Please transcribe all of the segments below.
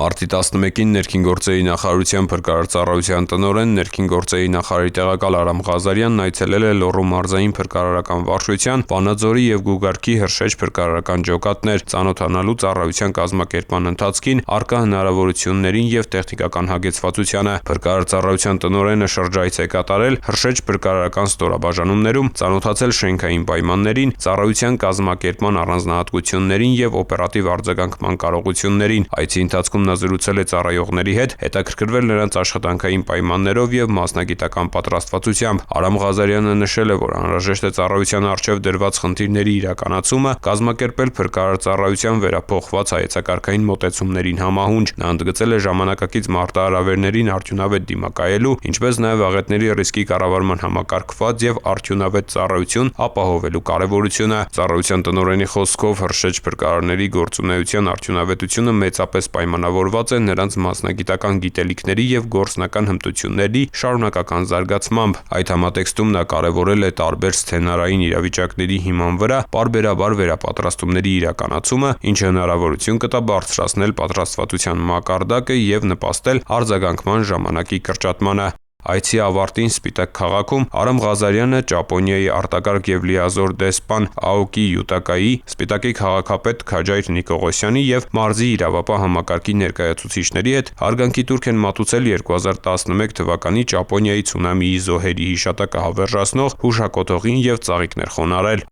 Մարտի 11-ին ներքին գործերի նախարարության փրկարարծառայության տնօրեն, ներքին գործերի նախարարի տեղակալ Արամ Ղազարյանն այցելել է Լոռու մարզային փրկարարական վարչության, Վանաձորի եւ Գուգարքի հրշեջ փրկարարական ջոկատներ, ծանոթանալու ծառայության կազմակերպման ընթացքին, առկա հնարավորություններին եւ տեխնիկական հագեցվածությանը։ Փրկարարծառայության տնօրենը շրջայց է կատարել հրշեջ փրկարարական ստորաբաժանումներում, ծանոթացել շենքային պայմաններին, ծառայության կազմակերպման առանձնահատկություններին եւ օպերատիվ արձագանքման կարողություններին։ Այցի ընթացքում նա զրուցել է ծառայողների հետ, հետաքրքրվել նրանց աշխատանքային պայմաններով եւ մասնագիտական պատրաստվածությամբ։ Արամ Ղազարյանը նշել է, որ անհրաժեշտ է ծառայության առջեւ դրված խնդիրների իրականացումը կազմակերպել փրկարարծառայության վերափոխված հայեցակարգային մոտեցումներին համահունչ։ Նա ընդգծել է ժամանակակից մարտահրավերներին արդյունավետ դիմակայելու, ինչպես նաեւ աղետների ռիսկի կառավարման համակարգված եւ արդյունավետ ծառայություն ապահովելու կարեւորությունը։ Ծառայության տնօրենի խոսքով հրշեջ փրկարարների գործունեության արդյունավետությունը մեծապես պայմանավորված է նրանց մասնագիտական գիտելիքների եւ գործնական հմտությունների շարունակական զարգացմամբ։ Այդ համատեքստում նա կարևորել է տարբեր սցենարային իրավիճակների հիման վրա պարբերաբար վերապատրաստումների իրականացումը, ինչը հնարավորություն կտա բարձրացնել պատրաստվածության մակարդակը եւ նպաստել արձագանքման ժամանակի կրճատմանը։ Այցի ավարտին Սպիտակ քաղաքում Արամ Ղազարյանը Ճապոնիայի արտակարգ եւ լիազոր դեսպան Աոկի Յուտակայի, Սպիտակի քաղաքապետ Քաջայր Նիկողոսյանի եւ մարզի իրավապահ համակարգի ներկայացուցիչների հետ հարգանքի տուրք են մատուցել 2011 թվականի Ճապոնիայի ցունամիի զոհերի հիշատակը հավերժացնող հուշակոթողին եւ ծաղիկներ խոնարհել։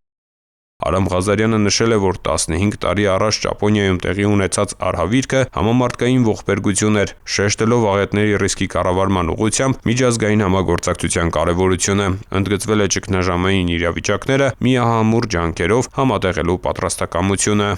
Արամ Ղազարյանը նշել է, որ 15 տարի առաջ Ճապոնիայում տեղի ունեցած արհավիրքը համամարտկային ողբերգություն էր, շեշտելով աղետների ռիսկի կառավարման ուղղությամբ միջազգային համագործակցության կարևորությունը։ Ընդգծվել է ճգնաժամային իրավիճակները միահամուռ ջանքերով համատեղելու պատրաստակամությունը։